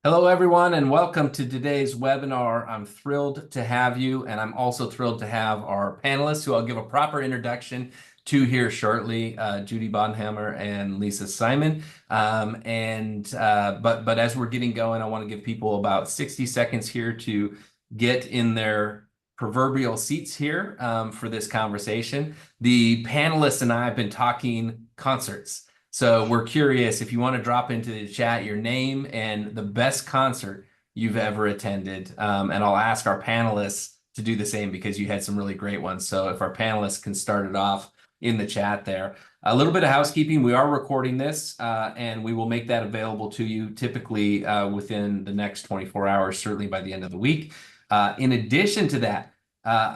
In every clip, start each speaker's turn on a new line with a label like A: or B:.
A: Hello, everyone, and welcome to today's webinar. I'm thrilled to have you, and I'm also thrilled to have our panelists, who I'll give a proper introduction to here shortly, Judy Bodenhamer and Lisa Simon. But as we're getting going, I want to give people about 60 seconds here to get in their proverbial seats here for this conversation. The panelists and I have been talking concerts. So we're curious if you want to drop into the chat your name and the best concert you've ever attended. And I'll ask our panelists to do the same because you had some really great ones. So if our panelists can start it off in the chat there. A little bit of housekeeping. We are recording this and we will make that available to you typically within the next 24 hours, certainly by the end of the week. In addition to that,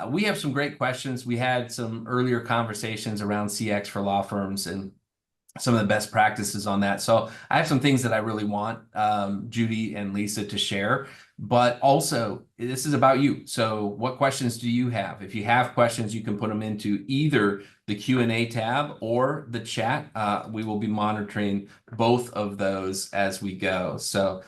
A: we have some great questions. We had some earlier conversations around CX for law firms and some of the best practices on that. So I have some things that I really want Judy and Lisa to share, but also this is about you. So what questions do you have? If you have questions, you can put them into either the Q&A tab or the chat. We will be monitoring both of those as we go. So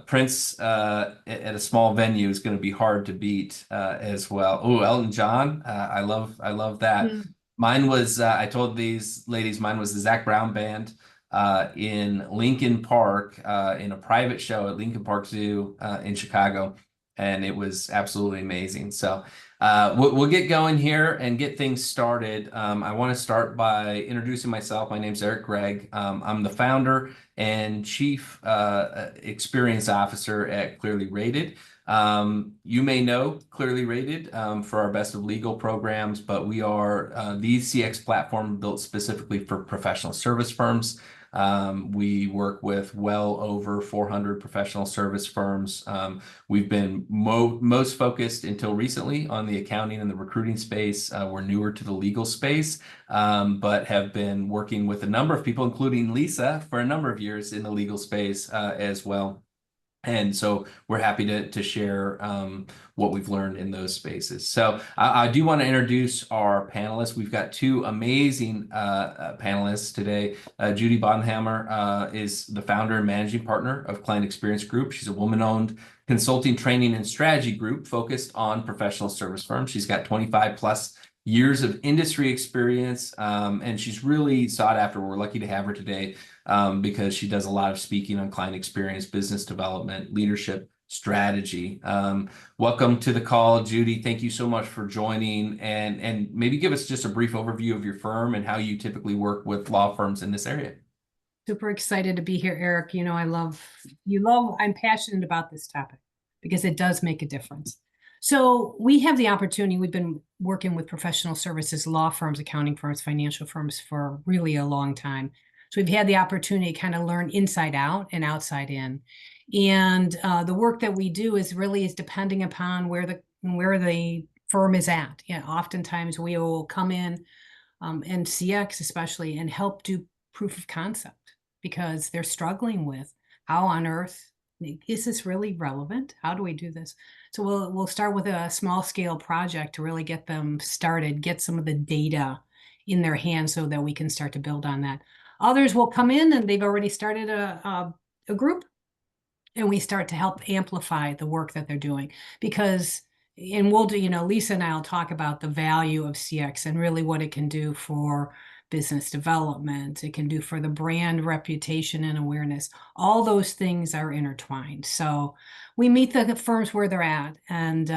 A: Prince at a small venue is going to be hard to beat as well. Oh, Elton John. I love that. Mine was, I told these ladies, mine was the Zac Brown Band in Lincoln Park in a private show at Lincoln Park Zoo in Chicago. And it was absolutely amazing. So we'll get going here and get things started. I want to start by introducing myself. My name's Gregg. I'm the founder and chief experience officer at ClearlyRated. You may know ClearlyRated for our best of legal programs, but we are the CX platform built specifically for professional service firms. We work with well over 400 professional service firms. We've been most focused until recently on the accounting and the recruiting space. We're newer to the legal space, but have been working with a number of people, including Lisa, for a number of years in the legal space as well. And so we're happy to share what we've learned in those spaces. So I do want to introduce our panelists. We've got two amazing panelists today. Judy Bodenhamer is the founder and managing partner of Client Experience Group. She's a woman-owned consulting, training, and strategy group focused on professional service firms. She's got 25 plus years of industry experience, and she's really sought after. We're lucky to have her today because she does a lot of speaking on client experience, business development, leadership, strategy. Welcome to the call, Judy. Thank you so much for joining, and maybe give us just a brief overview of your firm and how you typically work with law firms in this area.
B: Super excited to be here, Eric. You know, I'm passionate about this topic because it does make a difference. So we have the opportunity, we've been working with professional services, law firms, accounting firms, financial firms for really a long time. So we've had the opportunity to kind of learn inside out and outside in. And the work that we do is depending upon where the firm is at. Yeah, oftentimes we will come in and CX especially and help do proof of concept because they're struggling with how on earth is this really relevant? How do we do this? So we'll start with a small scale project to really get them started, get some of the data in their hands so that we can start to build on that. Others will come in and they've already started a group, and we start to help amplify the work that they're doing because, and we'll do, Lisa and I will talk about the value of CX and really what it can do for business development, it can do for the brand reputation and awareness. All those things are intertwined. So we meet the firms where they're at, and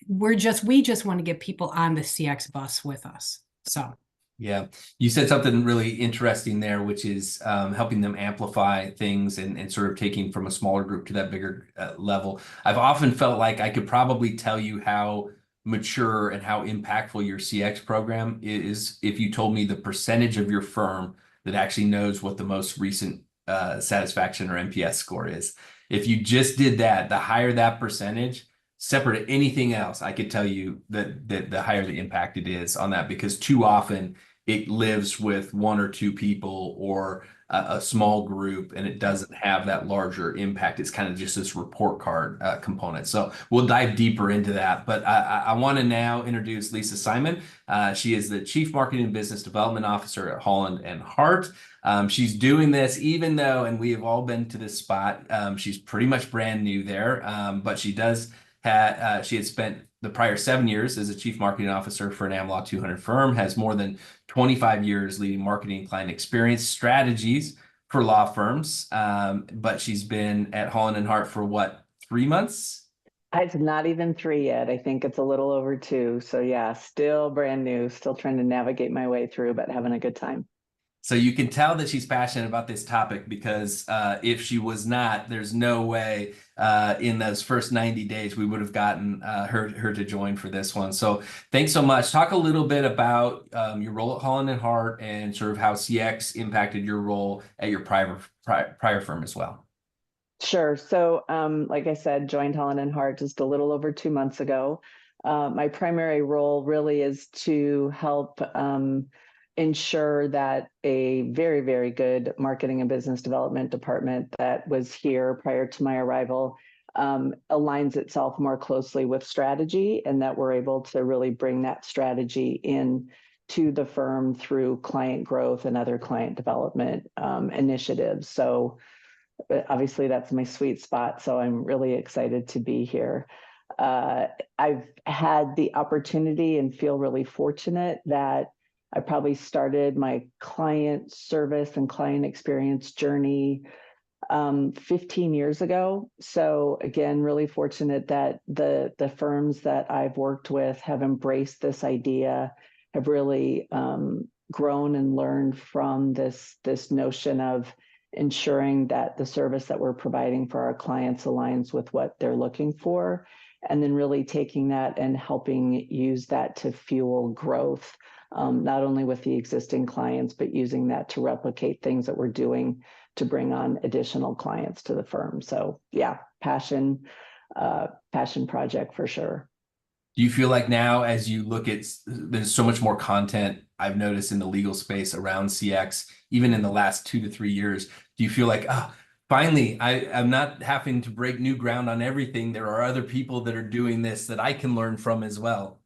B: we just want to get people on the CX bus with us. So.
A: Yeah, you said something really interesting there, which is helping them amplify things and sort of taking from a smaller group to that bigger level. I've often felt like I could probably tell you how mature and how impactful your CX program is if you told me the percentage of your firm that actually knows what the most recent satisfaction or NPS score is. If you just did that, the higher that percentage, separate of anything else, I could tell you that the higher the impact it is on that, because too often it lives with one or two people or a small group, and it doesn't have that larger impact. It's kind of just this report card component. So we'll dive deeper into that. But I want to now introduce Lisa Simon. She is the Chief Marketing and Business Development Officer at Holland Hart. She's doing this even though, and we have all been to this spot, she's pretty much brand new there, but she had spent the prior 7 years as a chief marketing officer for an Am Law 200 firm, has more than 25 years leading marketing and client experience strategies for law firms. But she's been at Holland Hart for what, 3 months?
C: It's not even 3 yet. I think it's a little over 2. So yeah, still brand new, still trying to navigate my way through, but having a good time.
A: So you can tell that she's passionate about this topic because if she was not, there's no way in those first 90 days we would have gotten her to join for this one. So thanks so much. Talk a little bit about your role at Holland & Hart and sort of how CX impacted your role at your prior firm as well.
C: Sure. So like I said, joined Holland & Hart just a little over 2 months ago. My primary role really is to help ensure that a very, very good marketing and business development department that was here prior to my arrival aligns itself more closely with strategy, and that we're able to really bring that strategy in to the firm through client growth and other client development initiatives. So obviously that's my sweet spot. So I'm really excited to be here. I've had the opportunity and feel really fortunate that I probably started my client service and client experience journey 15 years ago. So again, really fortunate that the firms that I've worked with have embraced this idea, have really grown and learned from this notion of ensuring that the service that we're providing for our clients aligns with what they're looking for, and then really taking that and helping use that to fuel growth. Not only with the existing clients, but using that to replicate things that we're doing to bring on additional clients to the firm. So yeah, passion project for sure.
A: Do you feel like now, as you look at, there's so much more content I've noticed in the legal space around CX, even in the last 2 to 3 years, do you feel like, finally, I'm not having to break new ground on everything. There are other people that are doing this that I can learn from as well?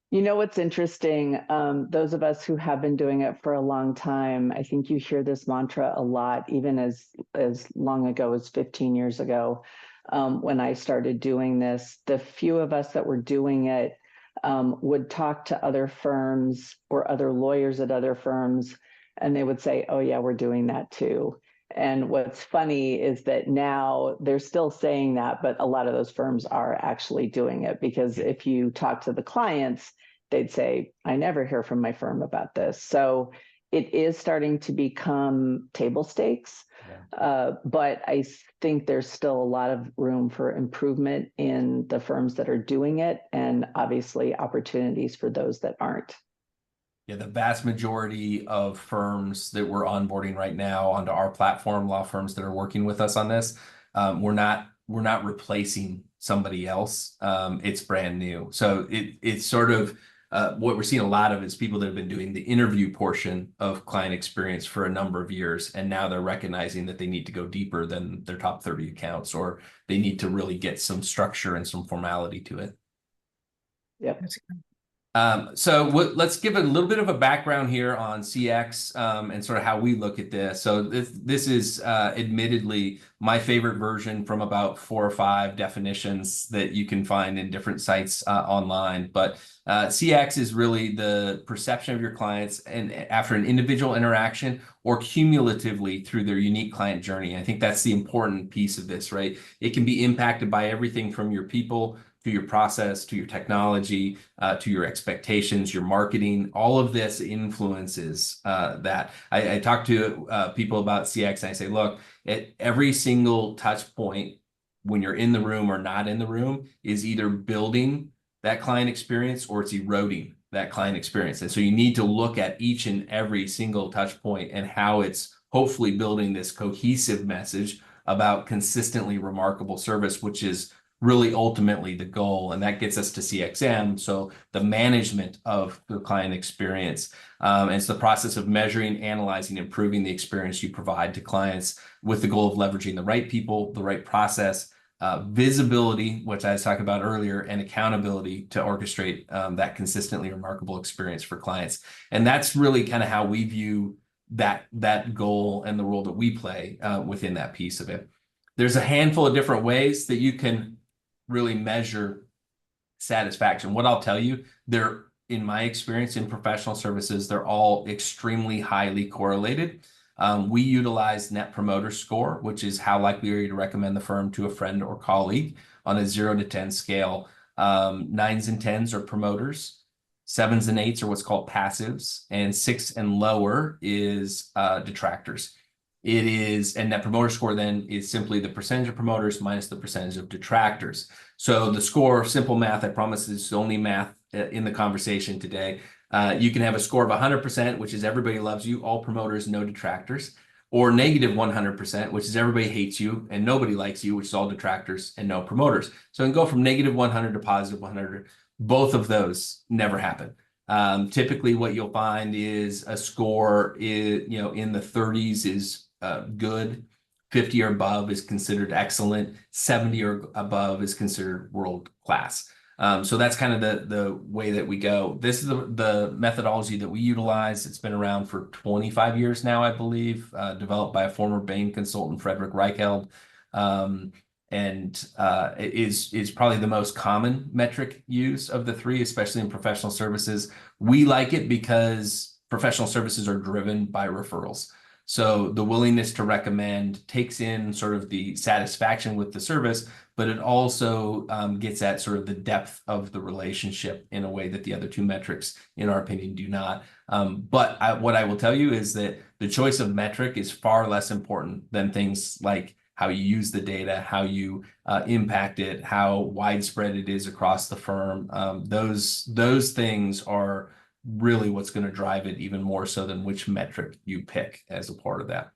C: You know what's interesting? Those of us who have been doing it for a long time, I think you hear this mantra a lot, even as long ago as 15 years ago, when I started doing this. The few of us that were doing it would talk to other firms or other lawyers at other firms, and they would say, "Oh yeah, we're doing that too." And what's funny is that now they're still saying that, but a lot of those firms are actually doing it, because if you talk to the clients, they'd say, "I never hear from my firm about this." So it is starting to become table stakes, but I think there's still a lot of room for improvement in the firms that are doing it, and obviously opportunities for those that aren't.
A: Yeah, the vast majority of firms that we're onboarding right now onto our platform, law firms that are working with us on this, we're not replacing somebody else. It's brand new. So it's sort of what we're seeing a lot of is people that have been doing the interview portion of client experience for a number of years, and now they're recognizing that they need to go deeper than their top 30 accounts, or they need to really get some structure and some formality to it.
C: Yep.
A: So let's give a little bit of a background here on CX and sort of how we look at this. So this is admittedly my favorite version from about 4 or 5 definitions that you can find in different sites online. But CX is really the perception of your clients and after an individual interaction or cumulatively through their unique client journey. I think that's the important piece of this, right? It can be impacted by everything from your people to your process, to your technology, to your expectations, your marketing. All of this influences that. I talk to people about CX and I say, look, at every single touch point when you're in the room or not in the room is either building that client experience or it's eroding that client experience. And so you need to look at each and every single touch point and how it's hopefully building this cohesive message about consistently remarkable service, which is really ultimately the goal. And that gets us to CXM. So the management of the client experience. And it's the process of measuring, analyzing, improving the experience you provide to clients with the goal of leveraging the right people, the right process, visibility, which I was talking about earlier, and accountability to orchestrate that consistently remarkable experience for clients. And that's really kind of how we view that goal and the role that we play within that piece of it. There's a handful of different ways that you can really measure satisfaction. What I'll tell you, they're, in my experience in professional services, they're all extremely highly correlated. We utilize Net Promoter Score, which is how likely are you to recommend the firm to a friend or colleague on a 0 to 10 scale. 9s and 10s are promoters. 7s and 8s are what's called passives, and 6 and lower is detractors. It is, and Net Promoter Score then is simply the percentage of promoters minus the percentage of detractors. So the score, simple math, I promise is only math in the conversation today. You can have a score of 100%, which is everybody loves you, all promoters, no detractors, or negative 100%, which is everybody hates you and nobody likes you, which is all detractors and no promoters. So it can go from negative 100 to positive 100. Both of those never happen. Typically what you'll find is a score is, in the 30s is good, 50 or above is considered excellent, 70 or above is considered world class. So that's kind of the way that we go. This is the methodology that we utilize. It's been around for 25 years now, I believe, developed by a former Bain consultant, Frederick Reichheld, and it is probably the most common metric used of the three, especially in professional services. We like it because professional services are driven by referrals. So the willingness to recommend takes in sort of the satisfaction with the service, but it also gets at sort of the depth of the relationship in a way that the other two metrics, in our opinion, do not. But what I will tell you is that the choice of metric is far less important than things like how you use the data, how you impact it, how widespread it is across the firm. Those things are really what's going to drive it, even more so than which metric you pick as a part of that.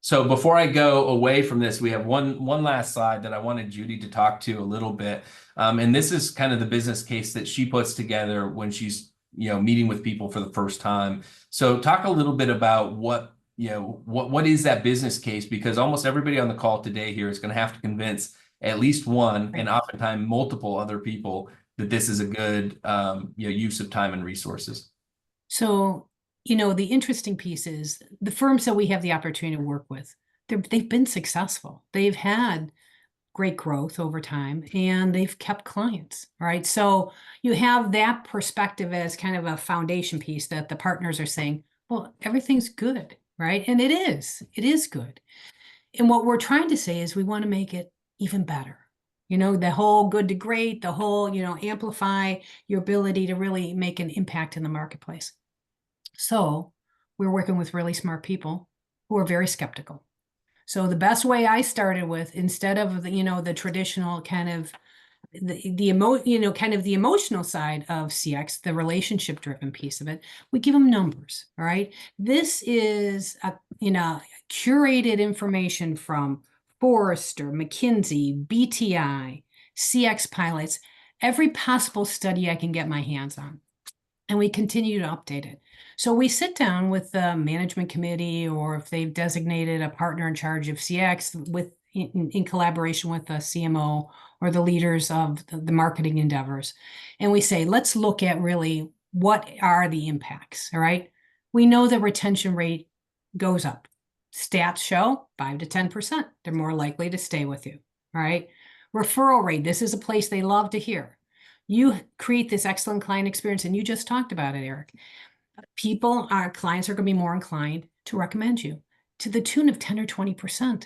A: So before I go away from this, we have one last slide that I wanted Judy to talk to a little bit. And this is kind of the business case that she puts together when she's meeting with people for the first time. So talk a little bit about what is that business case, because almost everybody on the call today here is going to have to convince at least one and oftentimes multiple other people that this is a good use of time and resources.
B: So, the interesting piece is the firms that we have the opportunity to work with, they've been successful. They've had great growth over time and they've kept clients, right? So you have that perspective as kind of a foundation piece that the partners are saying, well, everything's good, right? And it is good. And what we're trying to say is we want to make it even better. The whole good to great, the whole, amplify your ability to really make an impact in the marketplace. So we're working with really smart people who are very skeptical. So the best way I started with, instead of the traditional kind of the emotional side of CX, the relationship driven piece of it, we give them numbers. All right. This is curated information from Forrester, McKinsey, BTI, CX pilots, every possible study I can get my hands on. And we continue to update it. So we sit down with the management committee, or if they've designated a partner in charge of CX in collaboration with the CMO or the leaders of the marketing endeavors. And we say, let's look at really what are the impacts, all right? We know the retention rate goes up. Stats show 5 to 10%. They're more likely to stay with you, all right? Referral rate, this is a place they love to hear. You create this excellent client experience, and you just talked about it, Eric. Our clients are going to be more inclined to recommend you to the tune of 10 or 20%.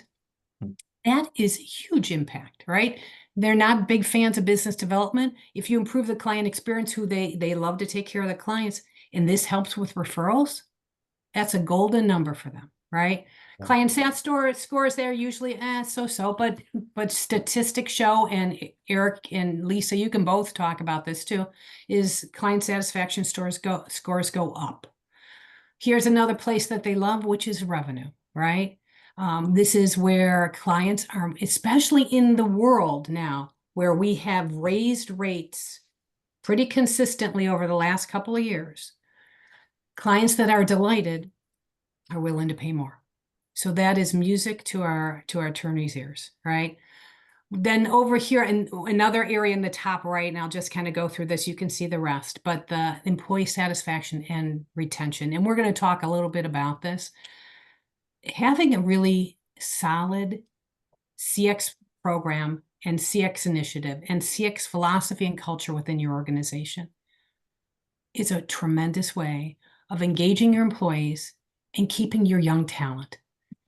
B: That is huge impact, right? They're not big fans of business development. If you improve the client experience, who they love to take care of the clients, and this helps with referrals, that's a golden number for them, right? Yeah. Client sat scores there usually so, but statistics show, and Eric and Lisa, you can both talk about this too, is client satisfaction scores go up. Here's another place that they love, which is revenue, right? This is where clients are, especially in the world now, where we have raised rates pretty consistently over the last couple of years. Clients that are delighted are willing to pay more. So that is music to our attorneys' ears, right? Then over here in another area in the top right, and I'll just kind of go through this, you can see the rest, but the employee satisfaction and retention. And we're going to talk a little bit about this. Having a really solid CX program and CX initiative and CX philosophy and culture within your organization is a tremendous way of engaging your employees and keeping your young talent.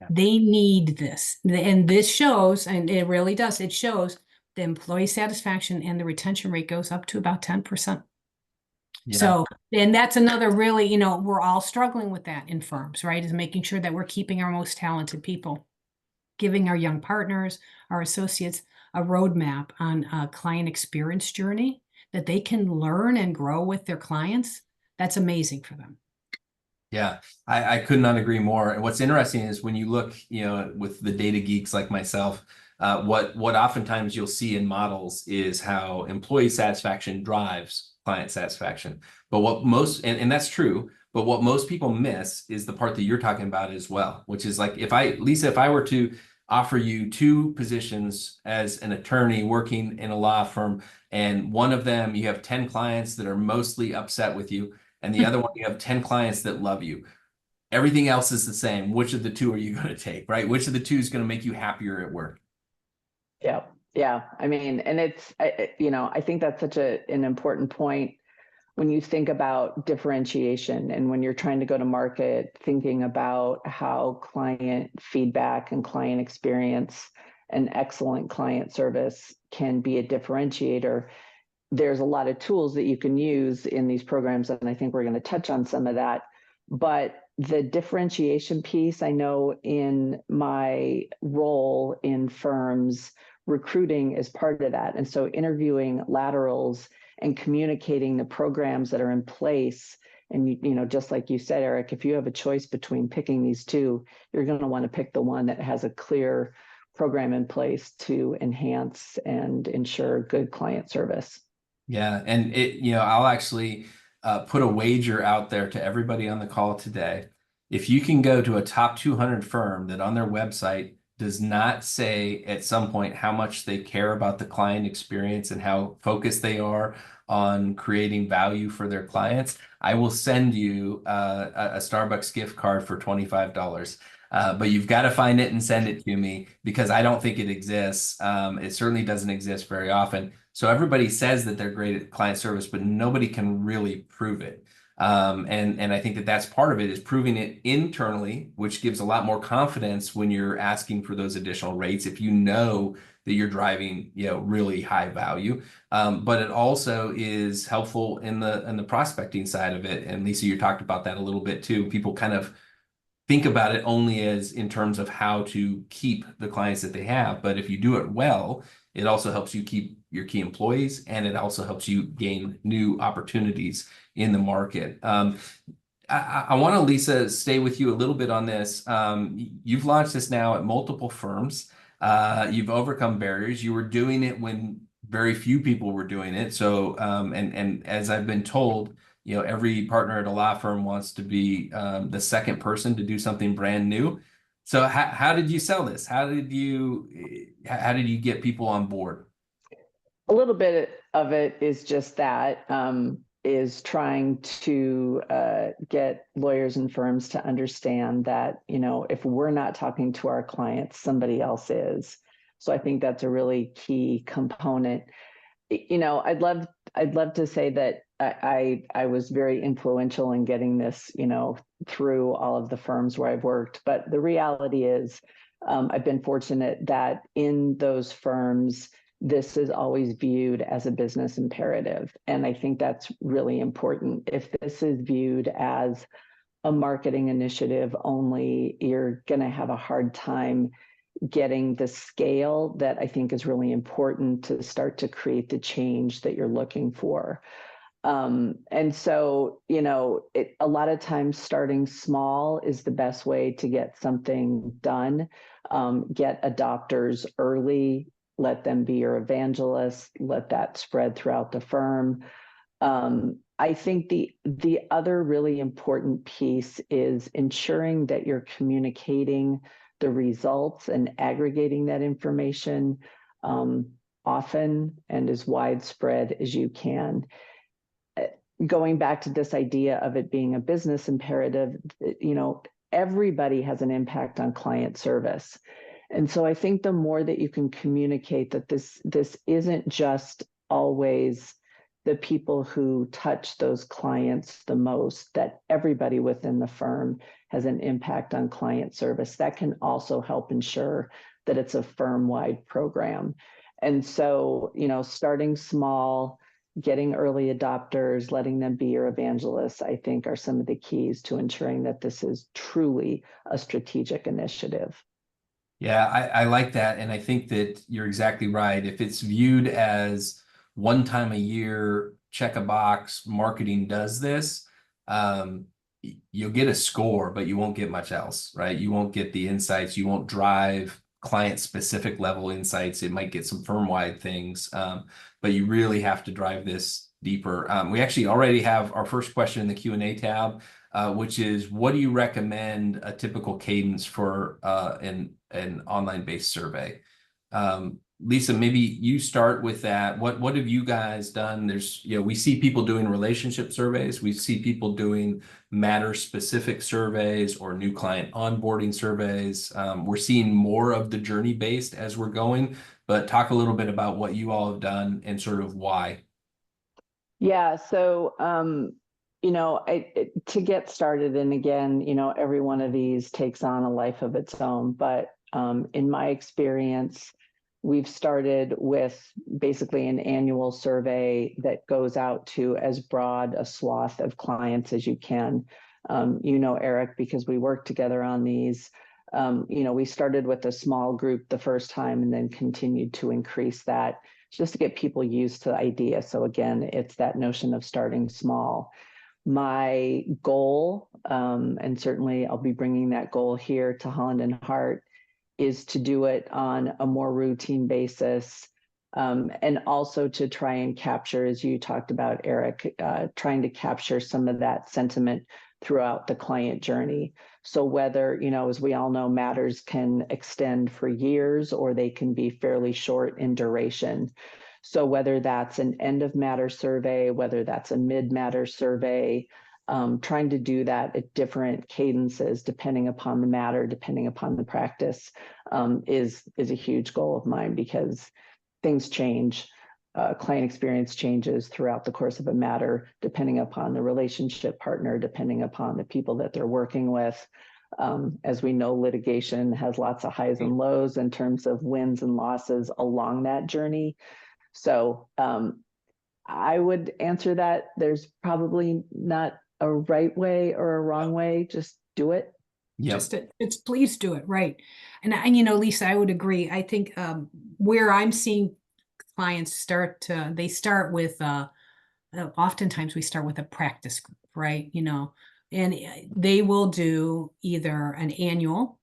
B: They need this. And this shows, and it really does, it shows the employee satisfaction and the retention rate goes up to about 10%.
A: Yeah.
B: So, and that's another really, you know, we're all struggling with that in firms, right? Is making sure that we're keeping our most talented people, giving our young partners, our associates, a roadmap on a client experience journey that they can learn and grow with their clients. That's amazing for them.
A: Yeah, I could not agree more. And what's interesting is when you look, you know, with the data geeks like myself, what oftentimes you'll see in models is how employee satisfaction drives client satisfaction. But what most, and that's true, but what most people miss is the part that you're talking about as well, which is like, Lisa, if I were to offer you two positions as an attorney working in a law firm, and one of them, you have 10 clients that are mostly upset with you, and the other one, you have 10 clients that love you. Everything else is the same. Which of the two are you going to take, right? Which of the two is going to make you happier at work?
C: Yeah. Yeah. I mean, and it's, you know, I think that's such an important point when you think about differentiation and when you're trying to go to market, thinking about how client feedback and client experience and excellent client service can be a differentiator. There's a lot of tools that you can use in these programs, and I think we're going to touch on some of that. But the differentiation piece, I know in my role in firms, recruiting is part of that. And so interviewing laterals and communicating the programs that are in place. And, you know, just like you said, Eric, if you have a choice between picking these two, you're going to want to pick the one that has a clear program in place to enhance and ensure good client service.
A: Yeah, and you know, I'll actually put a wager out there to everybody on the call today. If you can go to a top 200 firm that on their website does not say at some point how much they care about the client experience and how focused they are on creating value for their clients, I will send you a Starbucks gift card for $25. But you've got to find it and send it to me because I don't think it exists. It certainly doesn't exist very often. So everybody says that they're great at client service, but nobody can really prove it. And I think that that's part of it is proving it internally, which gives a lot more confidence when you're asking for those additional rates. If you know that you're driving, you know, really high value, but it also is helpful in the prospecting side of it. And Lisa, you talked about that a little bit too. People kind of think about it only as in terms of how to keep the clients that they have. But if you do it well, it also helps you keep your key employees, and it also helps you gain new opportunities in the market. I want to, Lisa, stay with you a little bit on this. You've launched this now at multiple firms. You've overcome barriers. You were doing it when very few people were doing it. So, and as I've been told, you know, every partner at a law firm wants to be the second person to do something brand new. So how did you sell this? How did you get people on board?
C: A little bit of it is just that, is trying to get lawyers and firms to understand that, you know, if we're not talking to our clients, somebody else is. So I think that's a really key component. You know, I'd love to say that I was very influential in getting this, you know, through all of the firms where I've worked. But the reality is, I've been fortunate that in those firms, this is always viewed as a business imperative. And I think that's really important. If this is viewed as a marketing initiative only, you're going to have a hard time getting the scale that I think is really important to start to create the change that you're looking for. And so, you know, a lot of times starting small is the best way to get something done. Get adopters early, let them be your evangelists, let that spread throughout the firm. I think the other really important piece is ensuring that you're communicating the results and aggregating that information often and as widespread as you can. Going back to this idea of it being a business imperative, everybody has an impact on client service. And so I think the more that you can communicate that this isn't just always the people who touch those clients the most, that everybody within the firm has an impact on client service, that can also help ensure that it's a firm-wide program. And so, starting small, getting early adopters, letting them be your evangelists, I think are some of the keys to ensuring that this is truly a strategic initiative.
A: Yeah, I like that. And I think that you're exactly right. If it's viewed as one time a year, check a box, marketing does this, you'll get a score, but you won't get much else, right? You won't get the insights. You won't drive client-specific level insights. It might get some firm-wide things, but you really have to drive this deeper. We actually already have our first question in the Q&A tab, which is, what do you recommend a typical cadence for an online-based survey? Lisa, maybe you start with that. What have you guys done? We see people doing relationship surveys. We see people doing matter-specific surveys or new client onboarding surveys. We're seeing more of the journey-based as we're going, but talk a little bit about what you all have done and sort of why.
C: Yeah, so to get started, and again, every one of these takes on a life of its own, but in my experience, we've started with basically an annual survey that goes out to as broad a swath of clients as you can. Eric, because we worked together on these. We started with a small group the first time and then continued to increase that just to get people used to the idea. So again, it's that notion of starting small. My goal, and certainly I'll be bringing that goal here to Holland Hart, is to do it on a more routine basis, and also to try and capture, as you talked about, Eric, trying to capture some of that sentiment throughout the client journey. So whether, as we all know, matters can extend for years or they can be fairly short in duration. So whether that's an end of matter survey, whether that's a mid-matter survey, trying to do that at different cadences, depending upon the matter, depending upon the practice, is a huge goal of mine, because things change. Client experience changes throughout the course of a matter, depending upon the relationship partner, depending upon the people that they're working with. As we know, litigation has lots of highs and lows in terms of wins and losses along that journey. So I would answer that there's probably not a right way or a wrong way. Just do it.
A: Yep.
B: It's please do it. Right. And Lisa, I would agree. I think where I'm seeing clients they start with, oftentimes we start with a practice group, right? And they will do either an annual,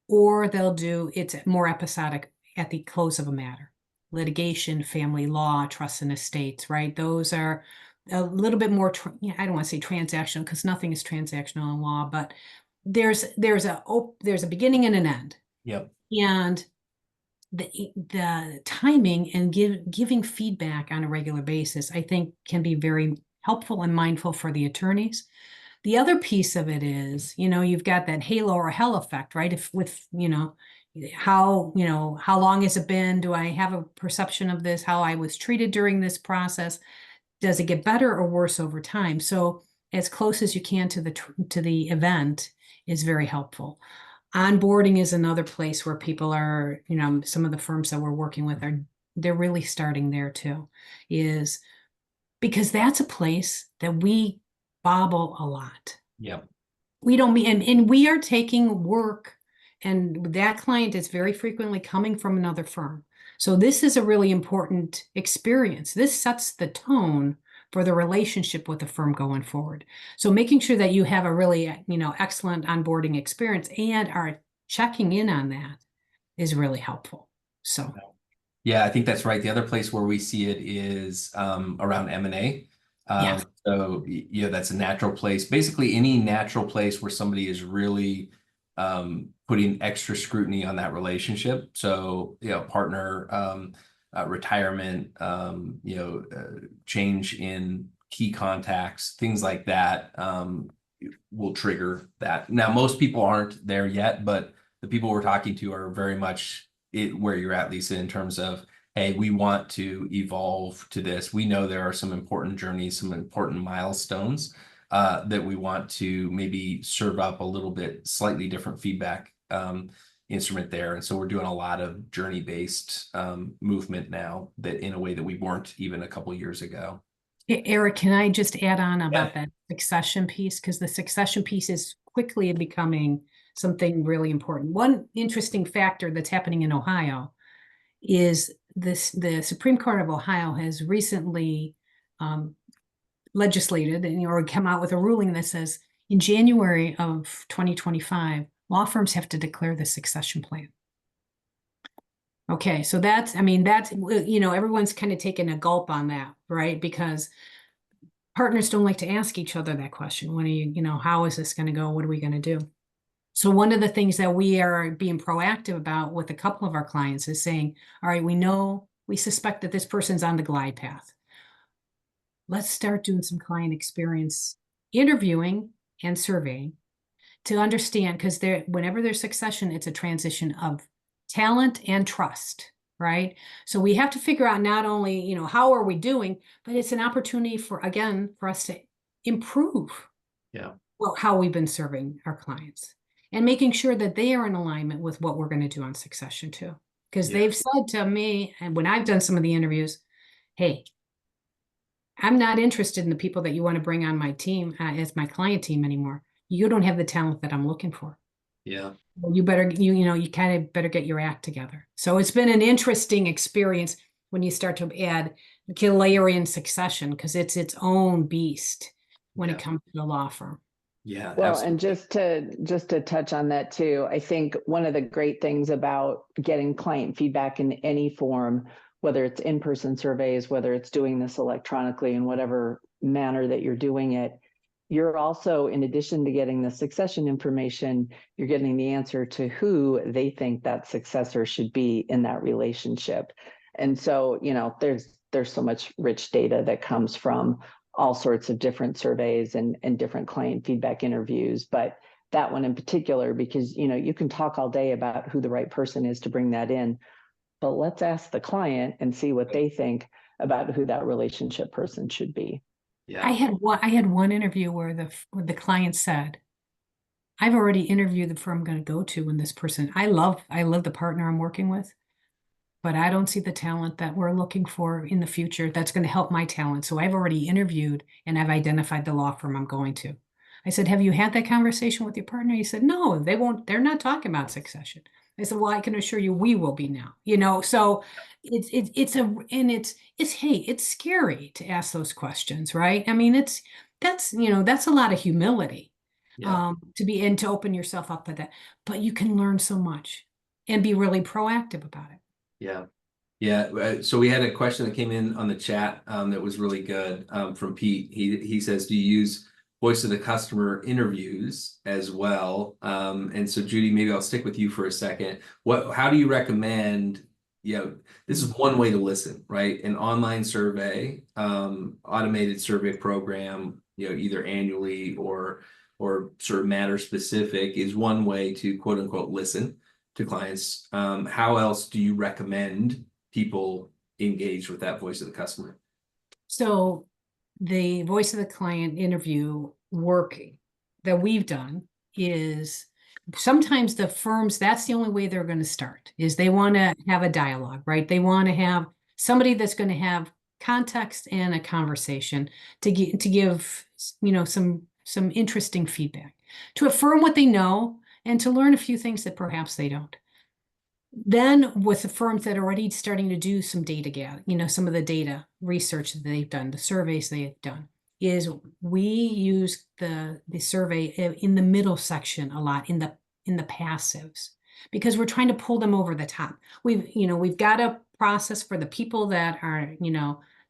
B: or it's more episodic at the close of a matter. Litigation, family law, trusts and estates, right? Those are a little bit more, I don't want to say transactional, because nothing is transactional in law, but there's a beginning and an end.
A: Yep.
B: And the timing and giving feedback on a regular basis, I think, can be very helpful and mindful for the attorneys. The other piece of it is, you've got that halo or hell effect, right? How long has it been? Do I have a perception of this? How I was treated during this process? Does it get better or worse over time? So as close as you can to the event is very helpful. Onboarding is another place where people are, some of the firms that we're working with they're really starting there too, is because that's a place that we bobble a lot.
A: Yep.
B: We don't mean, and we are taking work, and that client is very frequently coming from another firm. So this is a really important experience. This sets the tone for the relationship with the firm going forward. So making sure that you have a really, excellent onboarding experience and are checking in on that is really helpful. So.
A: Yeah, I think that's right. The other place where we see it is around M&A.
B: Yeah.
A: So, that's a natural place. Basically, any natural place where somebody is really putting extra scrutiny on that relationship. So, partner retirement, change in key contacts, things like that will trigger that. Now, most people aren't there yet, but the people we're talking to are very much where you're at, Lisa, in terms of, hey, we want to evolve to this. We know there are some important journeys, some important milestones that we want to maybe serve up a little bit slightly different feedback instrument there. And so we're doing a lot of journey-based movement now, that in a way that we weren't even a couple years ago.
B: Eric, can I just add on about that succession piece? Because the succession piece is quickly becoming something really important. One interesting factor that's happening in Ohio is the Supreme Court of Ohio has recently legislated or come out with a ruling that says in January of 2025, law firms have to declare the succession plan. Okay, so that's everyone's kind of taking a gulp on that, right? Because partners don't like to ask each other that question. When are you, how is this going to go? What are we going to do? So one of the things that we are being proactive about with a couple of our clients is saying, all right, we suspect that this person's on the glide path. Let's start doing some client experience interviewing and surveying to understand, because whenever there's succession, it's a transition of talent and trust, right? So we have to figure out not only, how are we doing, but it's an opportunity for us to improve how we've been serving our clients and making sure that they are in alignment with what we're going to do on succession too. Because they've said to me, and when I've done some of the interviews, hey, I'm not interested in the people that you want to bring on my team as my client team anymore. You don't have the talent that I'm looking for.
A: Yeah.
B: You better, you kind of better get your act together. So it's been an interesting experience when you start to add layering succession, because it's its own beast when it comes to the law firm.
A: Yeah.
C: Well,
A: absolutely.
C: and just to touch on that too, I think one of the great things about getting client feedback in any form, whether it's in-person surveys, whether it's doing this electronically in whatever manner that you're doing it, you're also, in addition to getting the succession information, you're getting the answer to who they think that successor should be in that relationship. And so, there's so much rich data that comes from all sorts of different surveys and different client feedback interviews. But that one in particular, because, you can talk all day about who the right person is to bring that in, but let's ask the client and see what they think about who that relationship person should be.
A: Yeah.
B: I had one interview where the client said, I've already interviewed the firm I'm going to go to, and this person, I love the partner I'm working with, but I don't see the talent that we're looking for in the future that's going to help my talent. So I've already interviewed and I've identified the law firm I'm going to. I said, have you had that conversation with your partner? He said, no, they won't. They're not talking about succession. I said, well, I can assure you we will be now, so it's scary to ask those questions, right? I mean, that's a lot of humility to open yourself up to that, but you can learn so much and be really proactive about it.
A: Yeah. Yeah. So we had a question that came in on the chat that was really good from Pete. He says, do you use voice of the customer interviews as well? And so Judy, maybe I'll stick with you for a second. How do you recommend, this is one way to listen, right? An online survey, automated survey program, either annually or sort of matter specific is one way to quote unquote listen to clients. How else do you recommend people engage with that voice of the customer?
B: So the voice of the client interview work that we've done is sometimes the firms, that's the only way they're going to start, is they want to have a dialogue, right? They want to have somebody that's going to have context and a conversation to give some interesting feedback, to affirm what they know and to learn a few things that perhaps they don't. Then with the firms that are already starting to do some data gather, some of the data research that they've done, the surveys they've done, is we use the survey in the middle section a lot, in the passives, because we're trying to pull them over the top. We've got a process for the people that are,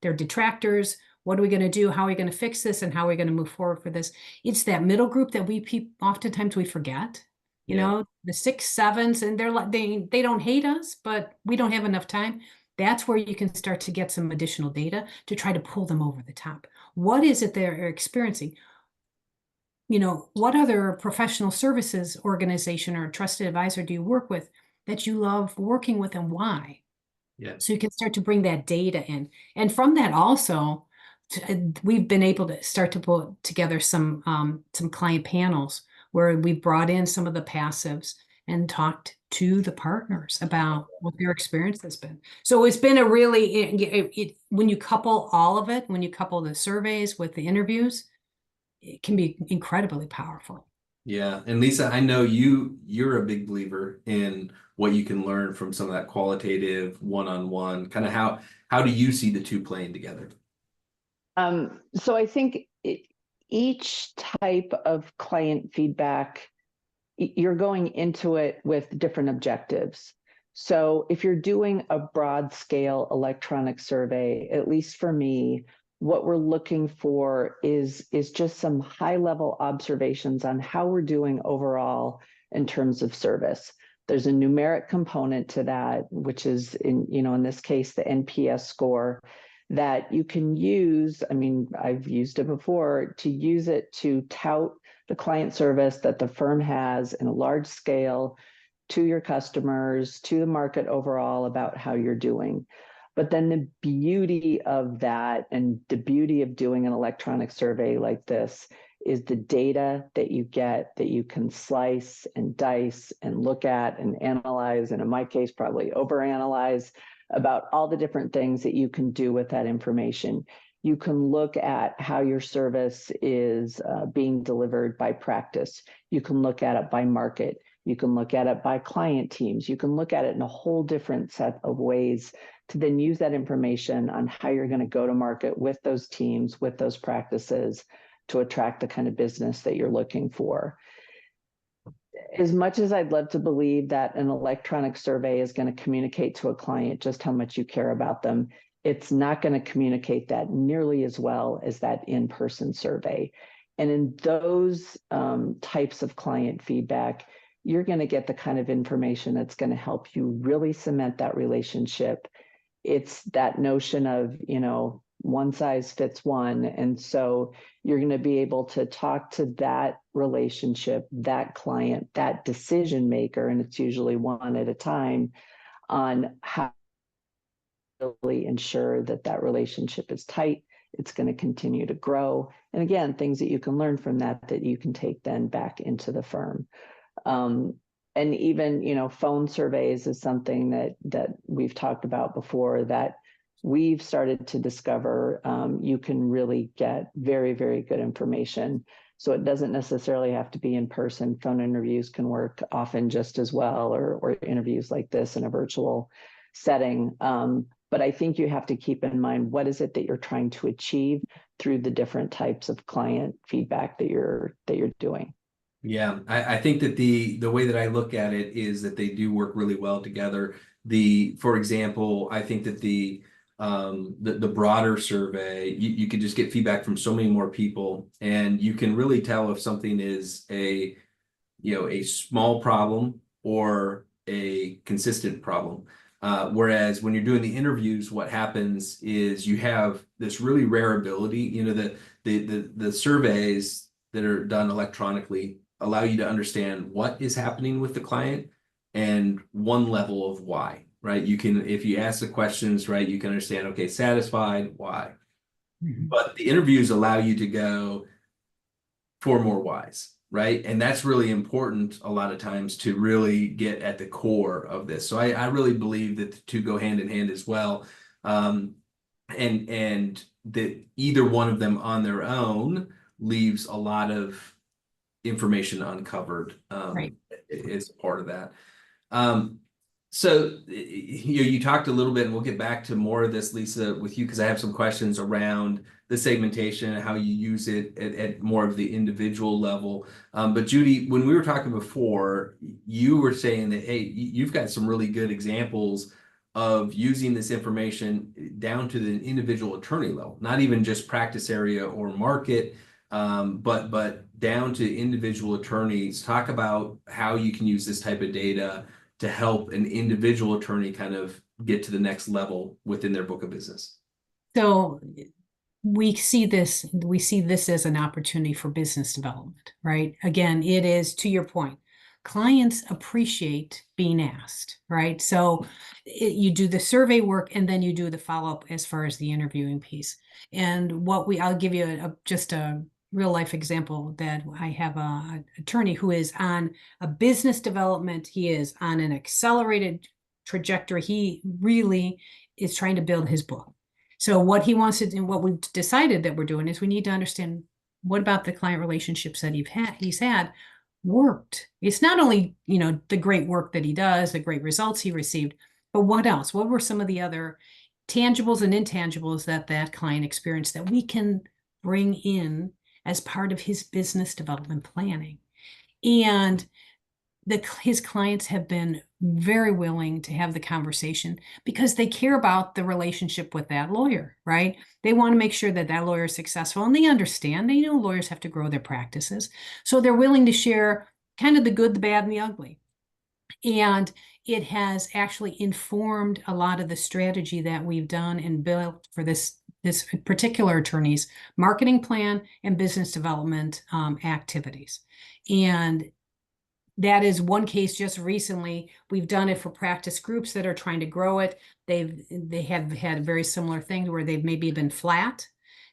B: they're detractors. What are we going to do? How are we going to fix this? And how are we going to move forward for this? It's that middle group that oftentimes we forget. You know, the 6, 7s, and they're like, they don't hate us, but we don't have enough time. That's where you can start to get some additional data to try to pull them over the top. What is it they're experiencing? You know, what other professional services organization or trusted advisor do you work with that you love working with, and why?
A: Yeah.
B: So you can start to bring that data in. And from that also, we've been able to start to put together some client panels where we brought in some of the passives and talked to the partners about what their experience has been. So it's been a really, when you couple all of it, when you couple the surveys with the interviews, it can be incredibly powerful.
A: Yeah. And Lisa, I know you're a big believer in what you can learn from some of that qualitative one-on-one. Kind of how do you see the two playing together?
C: So I think each type of client feedback, you're going into it with different objectives. So if you're doing a broad scale electronic survey, at least for me, what we're looking for is just some high level observations on how we're doing overall in terms of service. There's a numeric component to that, which is in this case, the NPS score that you can use. I mean, I've used it before, to use it to tout the client service that the firm has in a large scale to your customers, to the market overall about how you're doing. But then the beauty of that, and the beauty of doing an electronic survey like this, is the data that you get that you can slice and dice and look at and analyze, and in my case, probably overanalyze about all the different things that you can do with that information. You can look at how your service is being delivered by practice. You can look at it by market. You can look at it by client teams. You can look at it in a whole different set of ways to then use that information on how you're going to go to market with those teams, with those practices, to attract the kind of business that you're looking for. As much as I'd love to believe that an electronic survey is going to communicate to a client just how much you care about them, it's not going to communicate that nearly as well as that in-person survey. And in those types of client feedback, you're going to get the kind of information that's going to help you really cement that relationship. It's that notion of, one size fits one. And so you're going to be able to talk to that relationship, that client, that decision maker, and it's usually one at a time, on how to really ensure that that relationship is tight. It's going to continue to grow. And again, things that you can learn from that you can take then back into the firm. And even, phone surveys is something that we've talked about before, that we've started to discover you can really get very, very good information. So it doesn't necessarily have to be in person. Phone interviews can work often just as well, or interviews like this in a virtual setting. But I think you have to keep in mind, what is it that you're trying to achieve through the different types of client feedback that you're doing.
A: Yeah, I think that the way that I look at it is that they do work really well together. For example, I think that the broader survey, you could just get feedback from so many more people, and you can really tell if something is a small problem or a consistent problem. Whereas when you're doing the interviews, what happens is you have this really rare ability. The surveys that are done electronically allow you to understand what is happening with the client and one level of why, right? You can, if you ask the questions, right, you can understand, okay, satisfied, why? Mm-hmm. But the interviews allow you to go for more whys, right? And that's really important a lot of times to really get at the core of this. So I really believe that the two go hand in hand as well. And that either one of them on their own leaves a lot of information uncovered
B: right.
A: as part of that. So you talked a little bit, and we'll get back to more of this, Lisa, with you, because I have some questions around the segmentation and how you use it at more of the individual level. But Judy, when we were talking before, you were saying that, hey, you've got some really good examples of using this information down to the individual attorney level, not even just practice area or market, but down to individual attorneys. Talk about how you can use this type of data to help an individual attorney kind of get to the next level within their book of business.
B: So we see this as an opportunity for business development, right? Again, it is, to your point, clients appreciate being asked, right? So you do the survey work and then you do the follow-up as far as the interviewing piece. And I'll give you just a real life example that I have an attorney who is on a business development. He is on an accelerated trajectory. He really is trying to build his book. So what he wants to do, what we've decided that we're doing is we need to understand what about the client relationships that he's had worked. It's not only, the great work that he does, the great results he received, but what else? What were some of the other tangibles and intangibles that client experienced that we can bring in as part of his business development planning? And his clients have been very willing to have the conversation because they care about the relationship with that lawyer, right? They want to make sure that that lawyer is successful, and they understand, they know lawyers have to grow their practices. So they're willing to share kind of the good, the bad, and the ugly. And it has actually informed a lot of the strategy that we've done and built for this particular attorney's marketing plan and business development activities. And that is one case just recently. We've done it for practice groups that are trying to grow it. They have had a very similar thing where they've maybe been flat.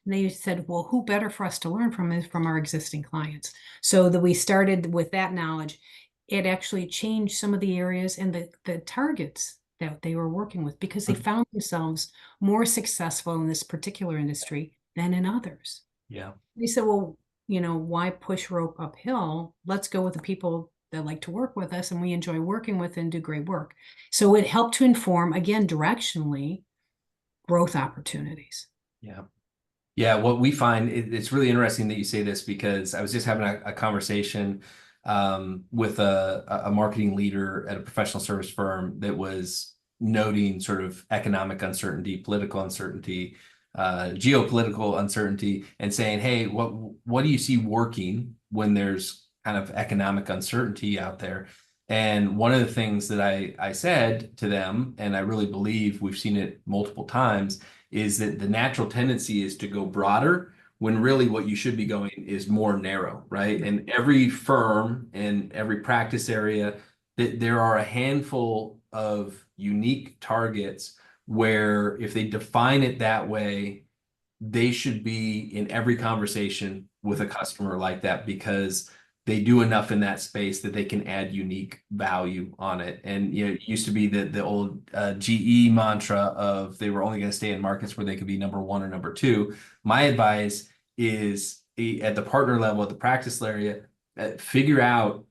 B: And they said, well, who better for us to learn from is from our existing clients. So that we started with that knowledge. It actually changed some of the areas and the targets that they were working with because they found themselves more successful in this particular industry than in others.
A: Yeah.
B: They said, well, why push rope uphill? Let's go with the people that like to work with us and we enjoy working with and do great work. So it helped to inform, again, directionally, growth opportunities.
A: Yeah. Yeah. What we find, it's really interesting that you say this because I was just having a conversation with a marketing leader at a professional service firm that was noting sort of economic uncertainty, political uncertainty, geopolitical uncertainty, and saying, hey, what do you see working when there's kind of economic uncertainty out there? And one of the things that I said to them, and I really believe we've seen it multiple times, is that the natural tendency is to go broader when really what you should be going is more narrow, right? And every firm and every practice area, there are a handful of unique targets where if they define it that way, they should be in every conversation with a customer like that because they do enough in that space that they can add unique value on it. And it used to be the old GE mantra of they were only going to stay in markets where they could be number one or number two. My advice is at the partner level, at the practice area, figure out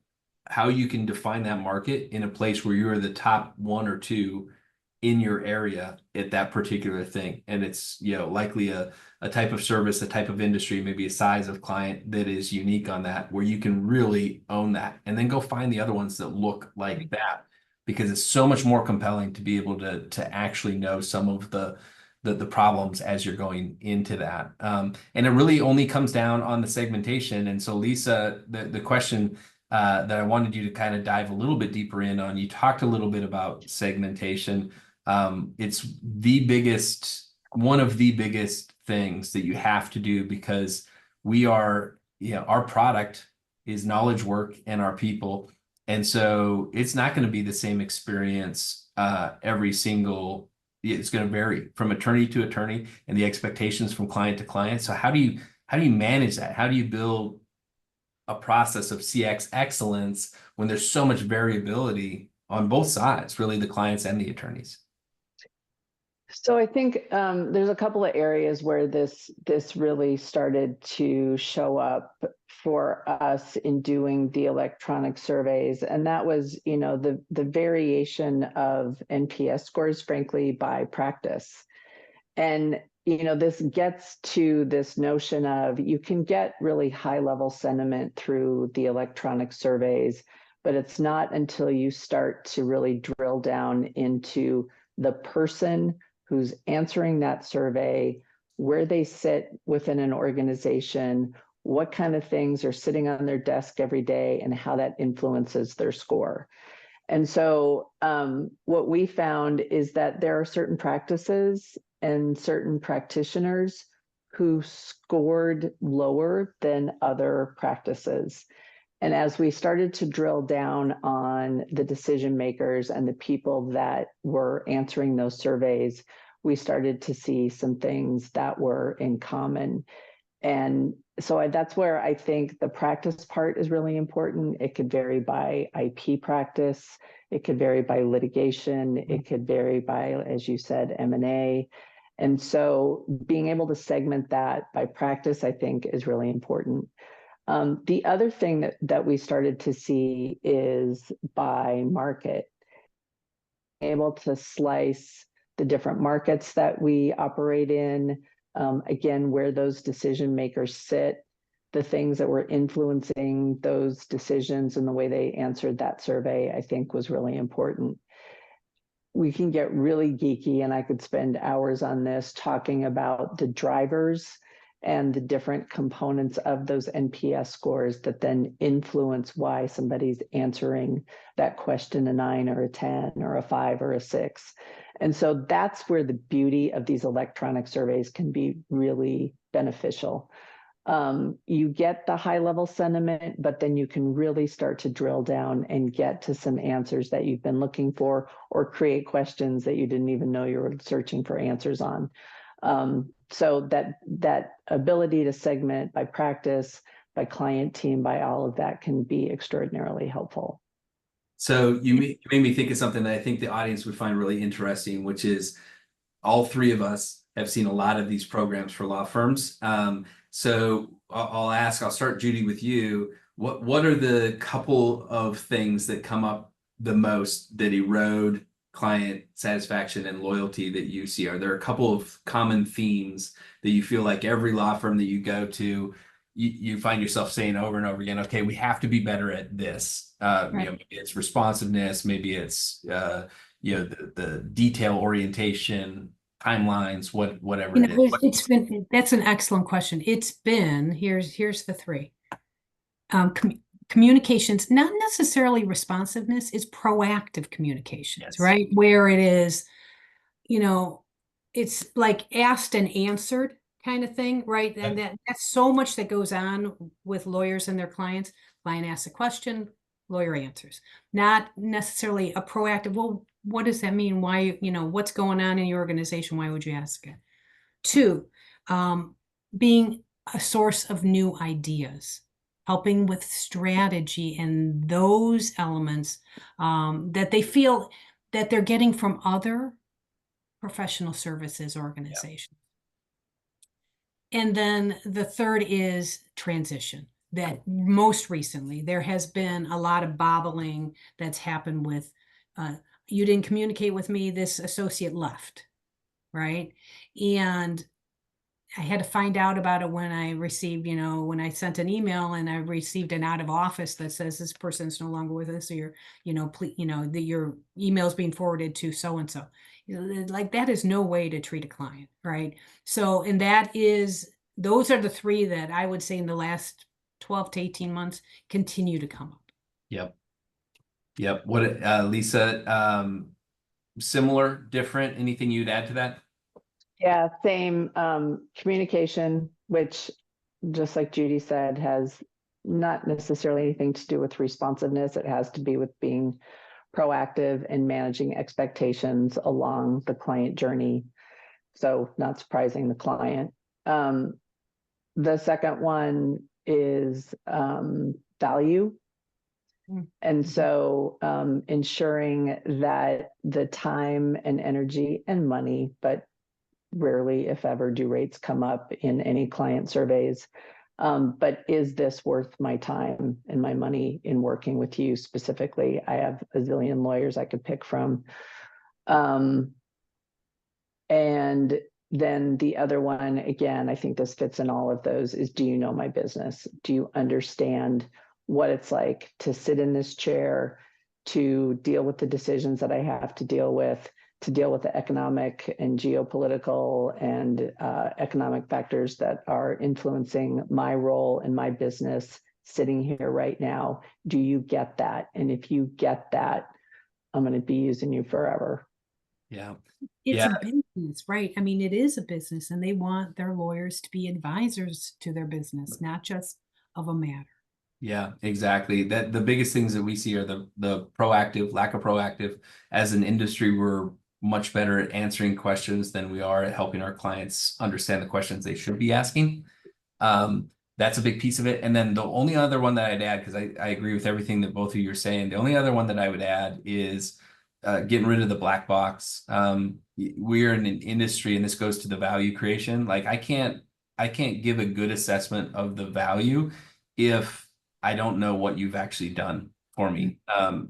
A: how you can define that market in a place where you're the top one or two in your area at that particular thing. And it's, likely a type of service, a type of industry, maybe a size of client that is unique on that, where you can really own that. And then go find the other ones that look like that, because it's so much more compelling to be able to actually know some of the problems as you're going into that. And it really only comes down on the segmentation. And so Lisa, the question that I wanted you to kind of dive a little bit deeper in on, you talked a little bit about segmentation. It's one of the biggest things that you have to do because we are, our product is knowledge work and our people. And so it's not going to be the same experience it's going to vary from attorney to attorney and the expectations from client to client. So how do you manage that? How do you build a process of CX excellence when there's so much variability on both sides, really the clients and the attorneys?
C: So I think there's a couple of areas where this really started to show up for us in doing the electronic surveys, and that was, the variation of NPS scores, frankly, by practice. And this gets to this notion of you can get really high level sentiment through the electronic surveys, but it's not until you start to really drill down into the person who's answering that survey, where they sit within an organization, what kind of things are sitting on their desk every day and how that influences their score. And so what we found is that there are certain practices and certain practitioners who scored lower than other practices. And as we started to drill down on the decision makers and the people that were answering those surveys, we started to see some things that were in common. And so that's where I think the practice part is really important. It could vary by IP practice. It could vary by litigation. It could vary by, as you said, M&A. And so being able to segment that by practice, I think, is really important. The other thing that we started to see is by market, able to slice the different markets that we operate in, again, where those decision makers sit, the things that were influencing those decisions and the way they answered that survey, I think was really important. We can get really geeky, and I could spend hours on this talking about the drivers and the different components of those NPS scores that then influence why somebody's answering that question a 9 or a 10 or a 5 or a 6. And so that's where the beauty of these electronic surveys can be really beneficial. You get the high level sentiment, but then you can really start to drill down and get to some answers that you've been looking for, or create questions that you didn't even know you were searching for answers on. So that ability to segment by practice, by client team, by all of that can be extraordinarily helpful.
A: So you made me think of something that I think the audience would find really interesting, which is all three of us have seen a lot of these programs for law firms. So I'll start, Judy, with you. What are the couple of things that come up the most that erode client satisfaction and loyalty that you see? Are there a couple of common themes that you feel like every law firm that you go to, you find yourself saying over and over again, okay, we have to be better at this.
B: Right.
A: Maybe it's responsiveness, maybe it's the detail orientation, timelines, whatever it is.
B: That's an excellent question. It's been, here's the three. Communications, not necessarily responsiveness, is proactive communications, yes. Right? Where it is, it's like asked and answered kind of thing, right? And that's so much that goes on with lawyers and their clients. Client asks a question, lawyer answers. Not necessarily a proactive, well, what does that mean? Why, what's going on in your organization? Why would you ask it? 2, being a source of new ideas, helping with strategy and those elements that they feel that they're getting from other professional services organizations. Yeah. And then the third is transition. That most recently, there has been a lot of bobbling that's happened with, you didn't communicate with me, this associate left, right? And I had to find out about it when I received, when I sent an email and I received an out of office that says this person is no longer with us, or that your email is being forwarded to so-and-so. Like that is no way to treat a client, right? So, and those are the three that I would say in the last 12 to 18 months continue to come up.
A: Yep. What, Lisa, similar, different, anything you'd add to that?
C: Yeah, same. Communication, which, just like Judy said, has not necessarily anything to do with responsiveness. It has to be with being proactive and managing expectations along the client journey. So not surprising the client. The second one is value. And so ensuring that the time and energy and money, but rarely, if ever, do rates come up in any client surveys. But is this worth my time and my money in working with you specifically? I have a zillion lawyers I could pick from. And then the other one, again, I think this fits in all of those, is do you know my business? Do you understand what it's like to sit in this chair, to deal with the decisions that I have to deal with, to deal with the economic and geopolitical and economic factors that are influencing my role and my business sitting here right now. Do you get that? And if you get that, I'm going to be using you forever.
A: Yeah.
B: It's a business, right? I mean, it is a business, and they want their lawyers to be advisors to their business, not just of a matter.
A: Yeah, exactly. That the biggest things that we see are the proactive, lack of proactive. As an industry, we're much better at answering questions than we are at helping our clients understand the questions they should be asking. That's a big piece of it. And then the only other one that I'd add, because I agree with everything that both of you are saying, the only other one that I would add is getting rid of the black box. We're in an industry, and this goes to the value creation. Like I can't give a good assessment of the value if I don't know what you've actually done for me.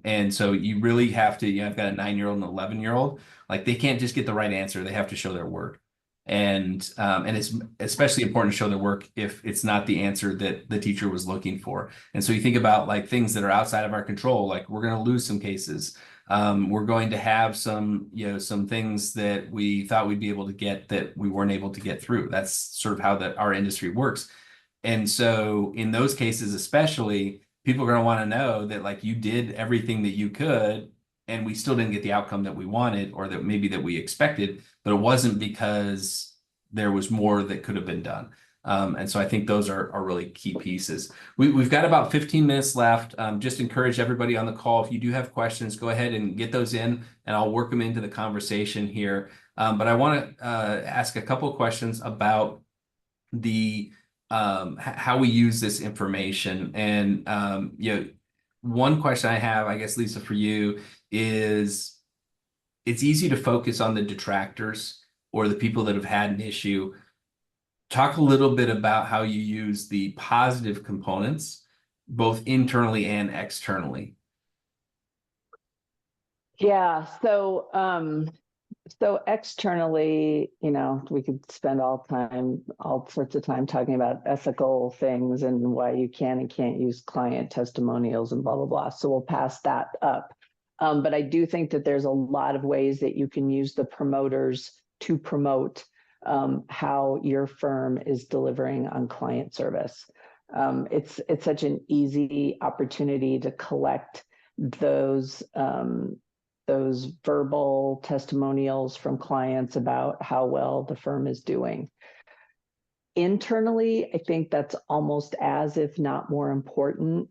A: And so you really have to, I've got a 9-year-old and an 11-year-old, like they can't just get the right answer. They have to show their work. And it's especially important to show their work if it's not the answer that the teacher was looking for. And so you think about like things that are outside of our control, like we're going to lose some cases. We're going to have some things that we thought we'd be able to get that we weren't able to get through. That's sort of how our industry works. And so in those cases, especially, people are going to want to know that like you did everything that you could, and we still didn't get the outcome that we wanted, or that maybe that we expected, but it wasn't because there was more that could have been done. And so I think those are really key pieces. We've got about 15 minutes left. Just encourage everybody on the call, if you do have questions, go ahead and get those in, and I'll work them into the conversation here. But I want to ask a couple of questions about the how we use this information. And one question I have, I guess, Lisa, for you is, it's easy to focus on the detractors or the people that have had an issue. Talk a little bit about how you use the positive components, both internally and externally.
C: Yeah. So externally, we could spend all sorts of time talking about ethical things and why you can and can't use client testimonials and blah, blah, blah. So we'll pass that up. But I do think that there's a lot of ways that you can use the promoters to promote how your firm is delivering on client service. It's such an easy opportunity to collect those verbal testimonials from clients about how well the firm is doing. Internally, I think that's almost as if not more important,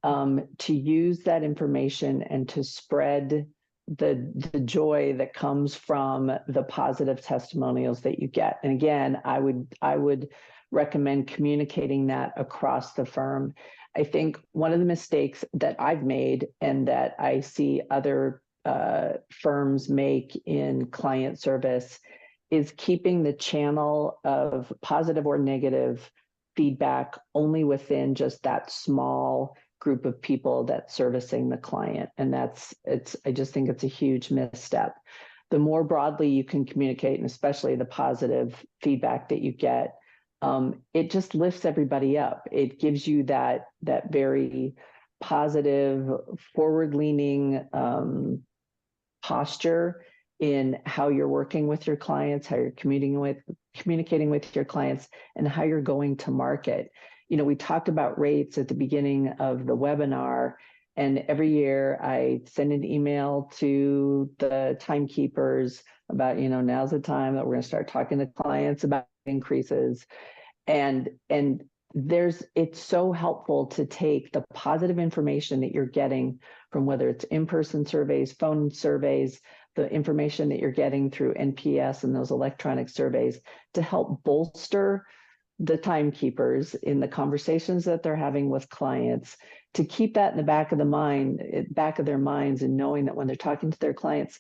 C: to use that information and to spread the joy that comes from the positive testimonials that you get. And again, I would recommend communicating that across the firm. I think one of the mistakes that I've made, and that I see other firms make in client service, is keeping the channel of positive or negative feedback only within just that small group of people that's servicing the client. And I just think it's a huge misstep. The more broadly you can communicate, and especially the positive feedback that you get, it just lifts everybody up. It gives you that very positive, forward-leaning posture in how you're working with your clients, how you're communicating with your clients, and how you're going to market. We talked about rates at the beginning of the webinar, and every year I send an email to the timekeepers about, now's the time that we're going to start talking to clients about increases. And it's so helpful to take the positive information that you're getting from, whether it's in-person surveys, phone surveys, the information that you're getting through NPS and those electronic surveys, to help bolster the timekeepers in the conversations that they're having with clients, to keep that in the back of their minds, and knowing that when they're talking to their clients,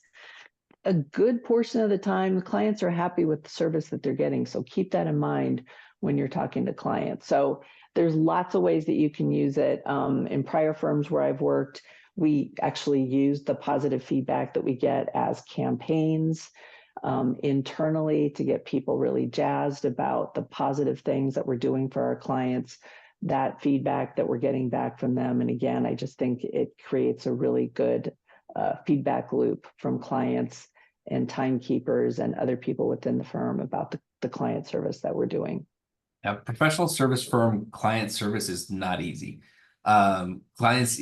C: a good portion of the time, the clients are happy with the service that they're getting. So keep that in mind when you're talking to clients. So there's lots of ways that you can use it. In prior firms where I've worked, we actually use the positive feedback that we get as campaigns internally to get people really jazzed about the positive things that we're doing for our clients, that feedback that we're getting back from them. And again, I just think it creates a really good feedback loop from clients and timekeepers and other people within the firm about the client service that we're doing.
A: Now, professional service firm client service is not easy. Clients,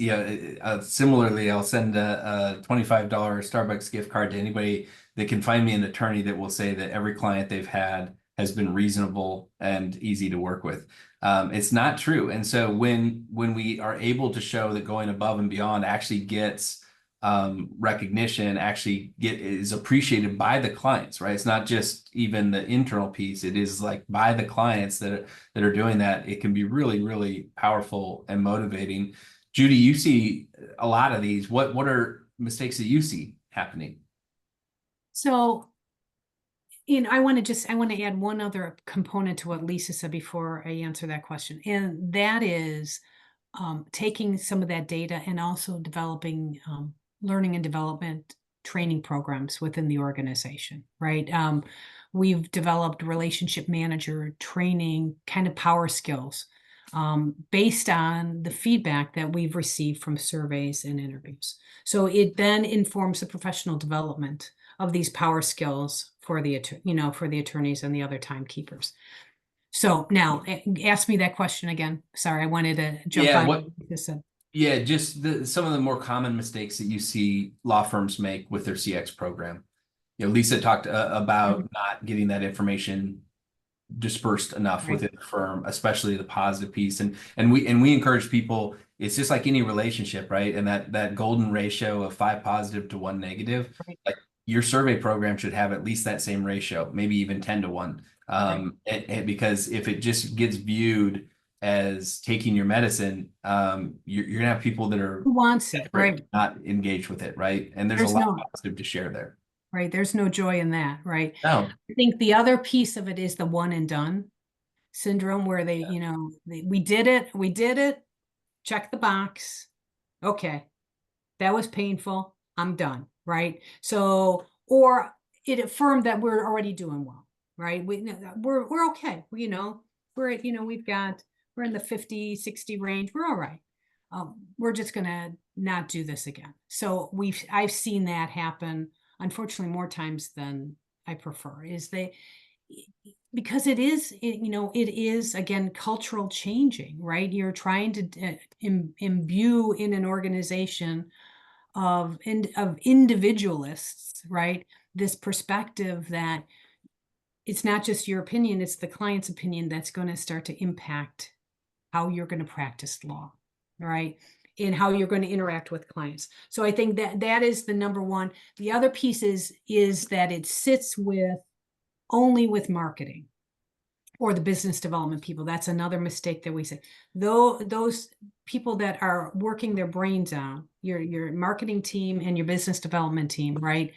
A: similarly, I'll send a $25 Starbucks gift card to anybody that can find me an attorney that will say that every client they've had has been reasonable and easy to work with. It's not true. And so when we are able to show that going above and beyond actually gets recognition, is appreciated by the clients, right? It's not just even the internal piece. It is like by the clients that are doing that. It can be really, really powerful and motivating. Judy, you see a lot of these. What are mistakes that you see happening?
B: So, I want to add one other component to what Lisa said before I answer that question. And that is taking some of that data and also developing learning and development training programs within the organization, right? We've developed relationship manager training kind of power skills based on the feedback that we've received from surveys and interviews. So it then informs the professional development of these power skills for the attorneys and the other timekeepers. So now ask me that question again. Sorry, I wanted to jump on what you said.
A: Yeah, just some of the more common mistakes that you see law firms make with their CX program. Lisa talked about not getting that information dispersed enough within the firm, especially the positive piece. And we encourage people. It's just like any relationship, right? And that golden ratio of 5 positive to 1 negative.
B: Right.
A: Like your survey program should have at least that same ratio, maybe even 10 to 1. And because if it just gets viewed as taking your medicine, you're gonna have people that are
B: Who wants it, right?
A: Not engaged with it, right? And there's a lot of positive to share there.
B: Right. There's no joy in that, right?
A: No.
B: I think the other piece of it is the one and done syndrome where we did it, check the box. Okay. That was painful. I'm done, right? So, or it affirmed that we're already doing well, right? We're okay. We're in the 50, 60 range. We're all right. We're just going to not do this again. So I've seen that happen, unfortunately, more times than I prefer, because it is again, cultural changing, right? You're trying to imbue in an organization of individualists, right? This perspective that it's not just your opinion, it's the client's opinion that's going to start to impact how you're going to practice law, right? And how you're going to interact with clients. So I think that is the number one. The other piece is that it sits only with marketing or the business development people. That's another mistake that we say. Though those people that are working their brains out, your marketing team and your business development team, right?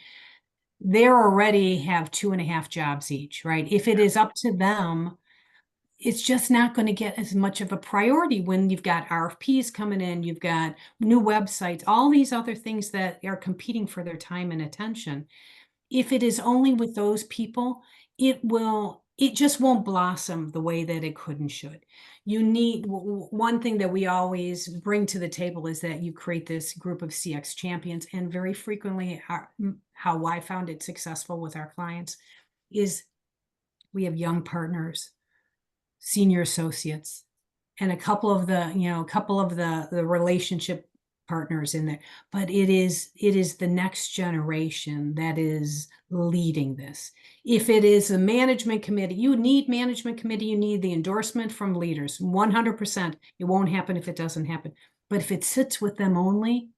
B: They already have 2.5 jobs each, right? If it is up to them, it's just not going to get as much of a priority when you've got RFPs coming in, you've got new websites, all these other things that are competing for their time and attention. If it is only with those people, it just won't blossom the way that it could and should. You need one thing that we always bring to the table is that you create this group of CX champions. And very frequently, how I found it successful with our clients is we have young partners, senior associates, and a couple of the relationship partners in there, but it is the next generation that is leading this. If it is a management committee, you need management committee, you need the endorsement from leaders, 100%. It won't happen if it doesn't happen. But if it sits with them only,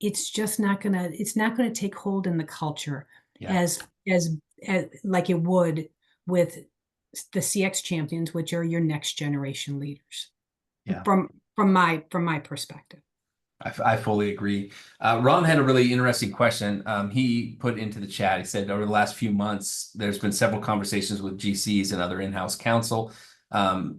B: it's not gonna take hold in the culture as like it would with the CX champions, which are your next generation leaders. Yeah. From my perspective.
A: I fully agree. Ron had a really interesting question. He put into the chat, he said, over the last few months, there's been several conversations with GCs and other in-house counsel.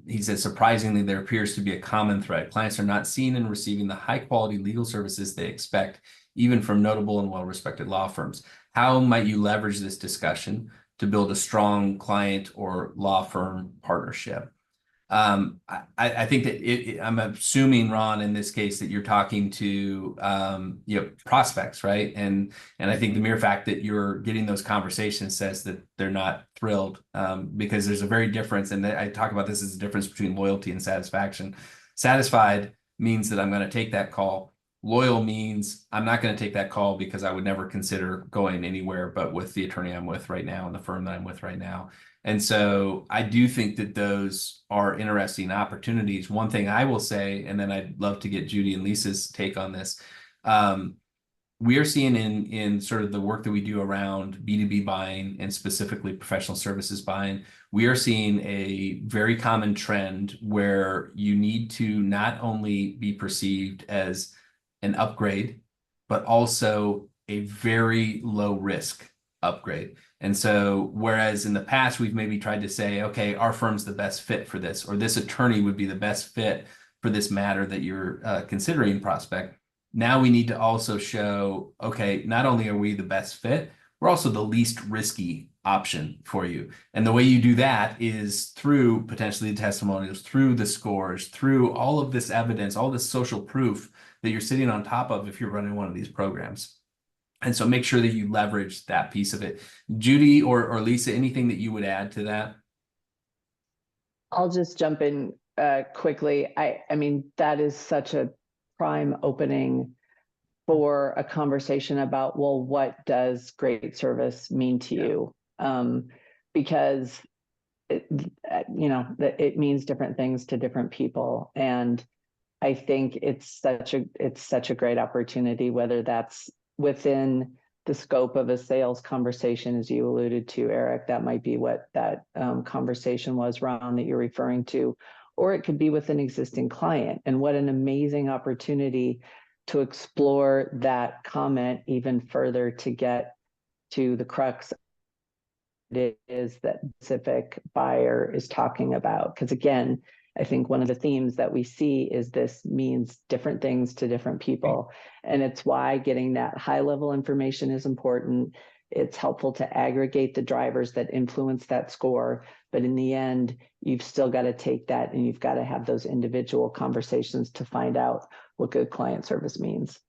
A: He said, surprisingly, there appears to be a common thread. Clients are not seeing and receiving the high quality legal services they expect, even from notable and well-respected law firms. How might you leverage this discussion to build a strong client or law firm partnership? I think that I'm assuming, Ron, in this case, that you're talking to prospects, right? And I think the mere fact that you're getting those conversations says that they're not thrilled, because there's a very difference, and I talk about this as a difference between loyalty and satisfaction. Satisfied means that I'm going to take that call. Loyal means I'm not going to take that call because I would never consider going anywhere but with the attorney I'm with right now and the firm that I'm with right now. And so I do think that those are interesting opportunities. One thing I will say, and then I'd love to get Judy and Lisa's take on this. We are seeing in sort of the work that we do around B2B buying and specifically professional services buying, we are seeing a very common trend where you need to not only be perceived as an upgrade, but also a very low risk upgrade. And so, whereas in the past, we've maybe tried to say, okay, our firm's the best fit for this, or this attorney would be the best fit for this matter that you're considering, prospect. Now we need to also show, okay, not only are we the best fit, we're also the least risky option for you. And the way you do that is through potentially the testimonials, through the scores, through all of this evidence, all this social proof that you're sitting on top of if you're running one of these programs. And so make sure that you leverage that piece of it. Judy or Lisa, anything that you would add to that?
C: I'll just jump in quickly. I mean, that is such a prime opening for a conversation about, well, what does great service mean to you? Because it means different things to different people. And I think it's such a great opportunity, whether that's within the scope of a sales conversation, as you alluded to, Eric. That might be what that conversation was, Ron, that you're referring to, or it could be with an existing client. And what an amazing opportunity to explore that comment even further to get to the crux it is that specific buyer is talking about. Because again, I think one of the themes that we see is this means different things to different people. And it's why getting that high level information is important. It's helpful to aggregate the drivers that influence that score. But in the end, you've still got to take that and you've got to have those individual conversations to find out what good client service means.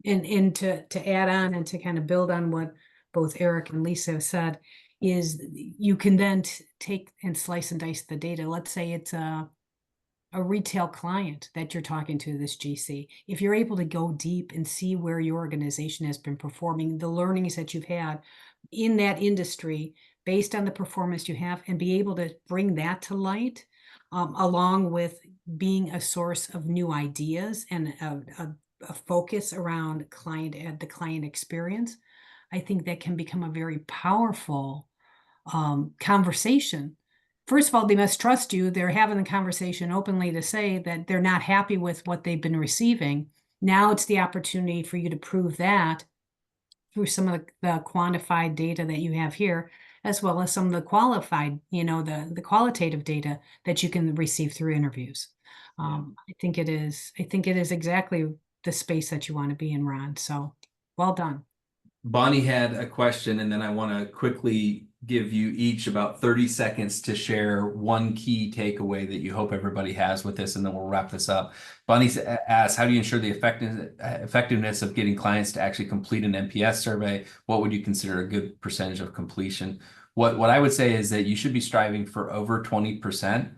B: And to add on and to kind of build on what both Eric and Lisa have said, is you can then take and slice and dice the data. Let's say it's a retail client that you're talking to, this GC. If you're able to go deep and see where your organization has been performing, the learnings that you've had in that industry based on the performance you have, and be able to bring that to light, along with being a source of new ideas and a focus around the client experience, I think that can become a very powerful conversation. First of all, they must trust you. They're having the conversation openly to say that they're not happy with what they've been receiving. Now it's the opportunity for you to prove that through some of the quantified data that you have here, as well as some of the qualified, the qualitative data that you can receive through interviews. I think it is exactly the space that you want to be in, Ron. So well done.
A: Bonnie had a question, and then I want to quickly give you each about 30 seconds to share one key takeaway that you hope everybody has with this, and then we'll wrap this up. Bonnie asks, how do you ensure the effectiveness of getting clients to actually complete an NPS survey? What would you consider a good percentage of completion? What I would say is that you should be striving for over 20%.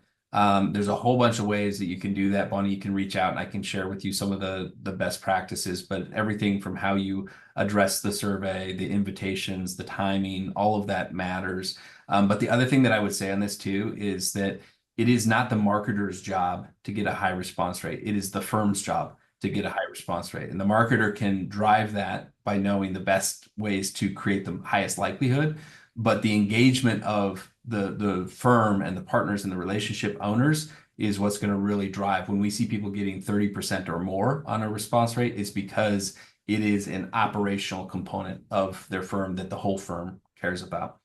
A: There's a whole bunch of ways that you can do that, Bonnie. You can reach out and I can share with you some of the best practices, but everything from how you address the survey, the invitations, the timing, all of that matters. But the other thing that I would say on this too is that it is not the marketer's job to get a high response rate. It is the firm's job to get a high response rate. And the marketer can drive that by knowing the best ways to create the highest likelihood. But the engagement of the firm and the partners and the relationship owners is what's going to really drive. When we see people getting 30% or more on a response rate, it's because it is an operational component of their firm that the whole firm cares about.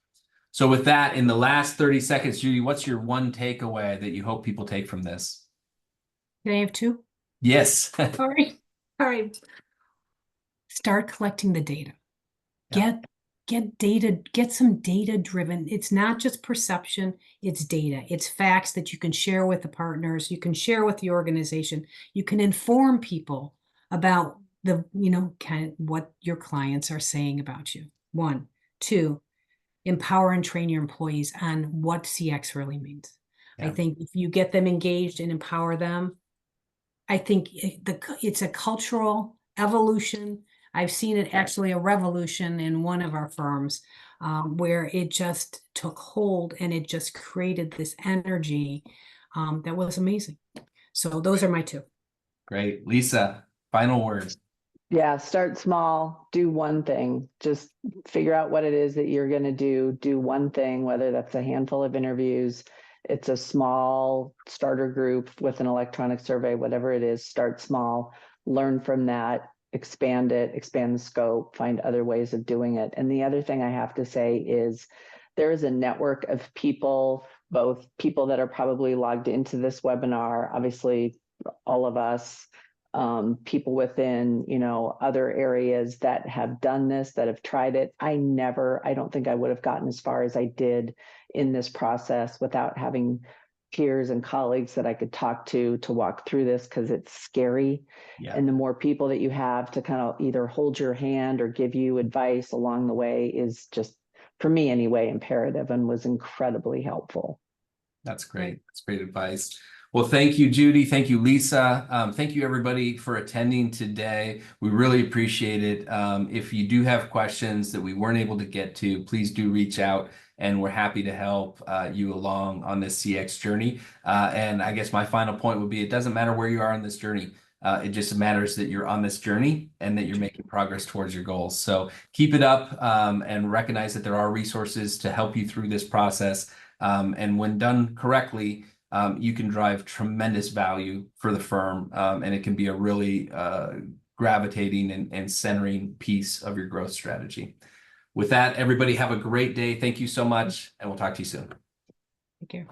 A: So with that, in the last 30 seconds, Judy, what's your one takeaway that you hope people take from this?
B: Can I have two?
A: Yes.
B: All right. Start collecting the data.
A: Yeah.
B: Get get some data driven. It's not just perception, it's data. It's facts that you can share with the partners, you can share with the organization, you can inform people about the, kind of what your clients are saying about you. 1, 2, empower and train your employees on what CX really means. I think if you get them engaged and empower them, I think it's a cultural evolution. I've seen it actually a revolution in one of our firms where it just took hold and it just created this energy that was amazing. So those are my 2.
A: Great. Lisa, final word.
C: Yeah, start small, do one thing, just figure out what it is that you're going to do one thing, whether that's a handful of interviews, it's a small starter group with an electronic survey, whatever it is, start small, learn from that, expand it, expand the scope, find other ways of doing it. And the other thing I have to say is there is a network of people, both people that are probably logged into this webinar, obviously all of us, people within, other areas that have done this, that have tried it. I don't think I would have gotten as far as I did in this process without having peers and colleagues that I could talk to walk through this, because it's scary.
A: Yeah.
C: And the more people that you have to kind of either hold your hand or give you advice along the way is just, for me anyway, imperative, and was incredibly helpful.
A: That's great. That's great advice. Well, thank you, Judy. Thank you, Lisa. Thank you, everybody, for attending today. We really appreciate it. If you do have questions that we weren't able to get to, please do reach out, and we're happy to help you along on this CX journey. And I guess my final point would be, it doesn't matter where you are on this journey. It just matters that you're on this journey and that you're making progress towards your goals. So keep it up and recognize that there are resources to help you through this process. And when done correctly, you can drive tremendous value for the firm, and it can be a really gravitating and centering piece of your growth strategy. With that, everybody have a great day. Thank you so much, and we'll talk to you soon.
B: Take care.